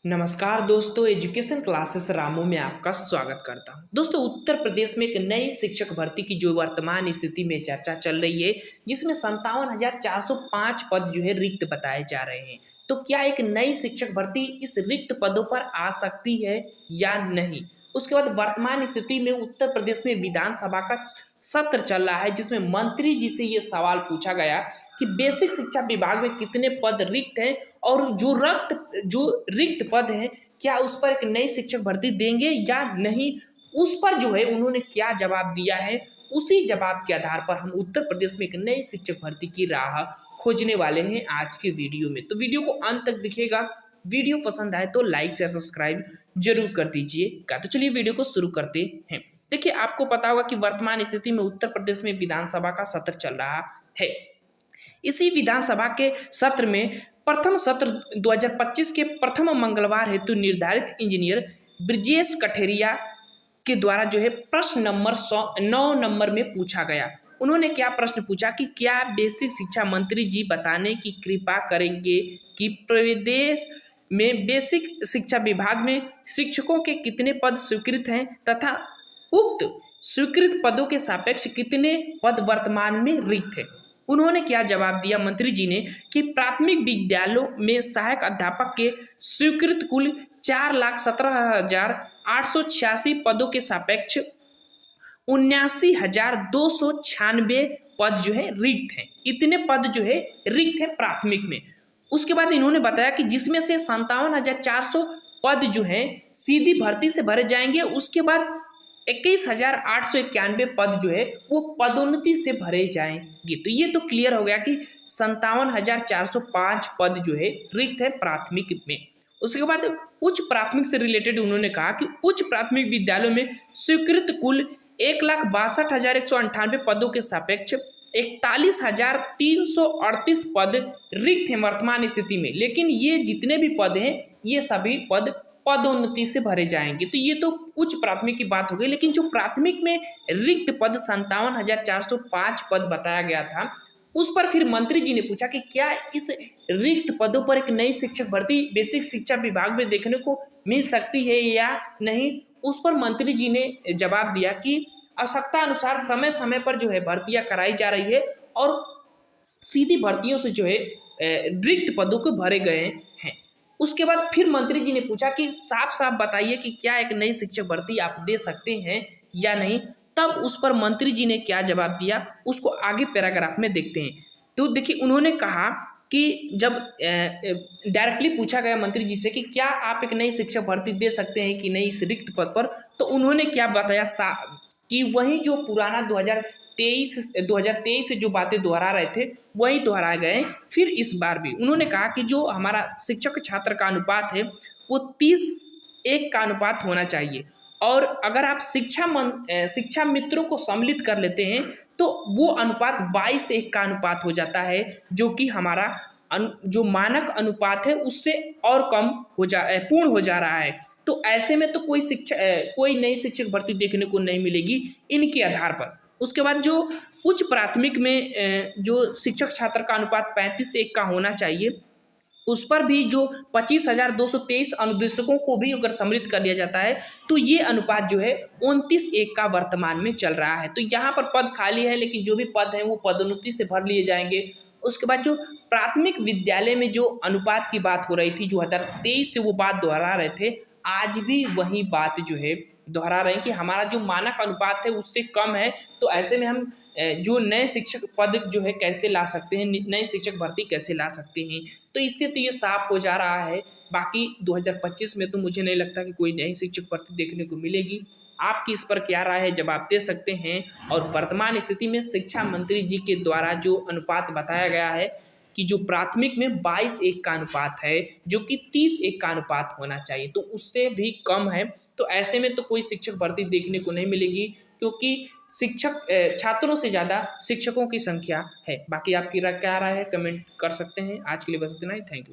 नमस्कार दोस्तों, education classes Ramu में आपका स्वागत करता हूं। दोस्तों, उत्तर प्रदेश में एक नई शिक्षक भर्ती की जो वर्तमान स्थिति में चर्चा चल रही है, जिसमें 57,405 पद जो है रिक्त बताए जा रहे हैं। तो क्या एक नई शिक्षक भर्ती इस रिक्त पदों पर आ सकती है या नहीं? उसके बाद वर्तमान स्थिति में उत्तर प्रदेश में विधानसभा का सत्र चल रहा है, जिसमें मंत्री जी से ये सवाल पूछा गया कि बेसिक शिक्षा विभाग में कितने पद रिक्त हैं और जो रिक्त पद हैं, क्या उस पर एक नई शिक्षक भर्ती देंगे या नहीं? उस पर जो है उन्होंने क्या जवाब दिया है, उसी जवाब के आधार पर हम उत्तर प्रदेश में एक नई शिक्षक भर्ती की राह खोजने वाले हैं आज के वीडियो में। तो वीडियो को अंत तक दिखेगा। वीडियो पसंद आए तो लाइक शेयर सब्सक्राइब जरूर कर दीजिएगा। तो चलिए वीडियो को शुरू करते हैं। देखिए, आपको पता होगा कि वर्तमान स्थिति में उत्तर प्रदेश में विधानसभा का सत्र चल रहा है। इसी विधानसभा के सत्र में प्रथम सत्र 2025 के प्रथम मंगलवार हेतु निर्धारित इंजीनियर ब्रिजेश कठेरिया के द्वारा जो है प्रश्न नंबर 9 नंबर में पूछा गया। उन्होंने क्या प्रश्न पूछा कि क्या बेसिक शिक्षा मंत्री जी बताने की कृपा करेंगे कि प्रदेश में बेसिक शिक्षा विभाग में शिक्षकों के कितने पद स्वीकृत हैं तथा उक्त स्वीकृत पदों के सापेक्ष कितने पद वर्तमान में रिक्त हैं। उन्होंने क्या जवाब दिया मंत्री जी ने कि प्राथमिक विद्यालयों में सहायक अध्यापक के स्वीकृत कुल 4,17,886 पदों के सापेक्ष 79,296 पद जो है रिक्त हैं। इतने पद जो है रिक्त है प्राथमिक में। उसके बाद इन्होंने बताया कि जिसमें से 57,400 पद जो है सीधी भर्ती से भरे जाएंगे। उसके बाद 21,891 पद जो है वो पदोन्नति से भरे जाएंगे। तो ये तो क्लियर हो गया कि 57,405 पद जो है रिक्त है प्राथमिक में। उसके बाद उच्च प्राथमिक से रिलेटेड उन्होंने कहा कि उच्च प्राथमिक विद्यालयों में स्वीकृत कुल 1,62,198 पदों के सापेक्ष 41,338 पद रिक्त हैं वर्तमान स्थिति में। लेकिन ये जितने भी पद हैं ये सभी पद पदोन्नति से भरे जाएंगे। तो ये तो उच्च प्राथमिक की बात हो गई। लेकिन जो प्राथमिक में रिक्त पद 57,405 पद बताया गया था, उस पर फिर मंत्री जी ने पूछा कि क्या इस रिक्त पदों पर एक नई शिक्षक भर्ती बेसिक शिक्षा विभाग में देखने को मिल सकती है या नहीं। उस पर मंत्री जी ने जवाब दिया कि आवश्यकता अनुसार समय समय पर जो है भर्तियां कराई जा रही है और सीधी भर्तियों से जो है रिक्त पदों को भरे गए हैं। उसके बाद फिर मंत्री जी ने पूछा कि साफ साफ बताइए कि क्या एक नई शिक्षक भर्ती आप दे सकते हैं या नहीं। तब उस पर मंत्री जी ने क्या जवाब दिया, उसको आगे पैराग्राफ में देखते हैं। तो देखिए, उन्होंने कहा कि जब डायरेक्टली पूछा गया मंत्री जी से कि क्या आप एक नई शिक्षक भर्ती दे सकते हैं कि नहीं इस रिक्त पद पर, तो उन्होंने क्या बताया कि वही जो पुराना 2023 से जो बातें दोहरा रहे थे वही दोहराए गए। फिर इस बार भी उन्होंने कहा कि जो हमारा शिक्षक छात्र का अनुपात है वो 30:1 का अनुपात होना चाहिए और अगर आप शिक्षा मित्रों को सम्मिलित कर लेते हैं तो वो अनुपात 22:1 का अनुपात हो जाता है, जो कि हमारा जो मानक अनुपात है उससे और कम पूर्ण हो जा रहा है। तो ऐसे में तो कोई नई शिक्षक भर्ती देखने को नहीं मिलेगी इनके आधार पर। उसके बाद जो उच्च प्राथमिक में जो शिक्षक छात्र का अनुपात 35:1 का होना चाहिए, उस पर भी जो 25,223 अनुदेशकों को भी अगर सम्मिलित कर लिया जाता है तो ये अनुपात जो है 29:1 का वर्तमान में चल रहा है। तो यहाँ पर पद खाली है, लेकिन जो भी पद हैं वो पदोन्नति से भर लिए जाएंगे। उसके बाद जो प्राथमिक विद्यालय में जो अनुपात की बात हो रही थी, जो 2023 से वो बात दोहरा रहे थे, आज भी वही बात जो है दोहरा रहे हैं कि हमारा जो मानक अनुपात है उससे कम है। तो ऐसे में हम जो नए शिक्षक पद जो है कैसे ला सकते हैं, नए शिक्षक भर्ती कैसे ला सकते हैं। तो इससे तो ये साफ हो जा रहा है। बाकी 2025 में तो मुझे नहीं लगता कि कोई नई शिक्षक भर्ती देखने को मिलेगी। आपकी इस पर क्या राय है, जवाब दे सकते हैं। और वर्तमान स्थिति में शिक्षा मंत्री जी के द्वारा जो अनुपात बताया गया है कि जो प्राथमिक में 22:1 का अनुपात है, जो कि 30:1 का अनुपात होना चाहिए, तो उससे भी कम है। तो ऐसे में तो कोई शिक्षक भर्ती देखने को नहीं मिलेगी, क्योंकि छात्रों से ज़्यादा शिक्षकों की संख्या है। बाकी आपकी क्या राय है, कमेंट कर सकते हैं। आज के लिए बस इतना ही। Thank you.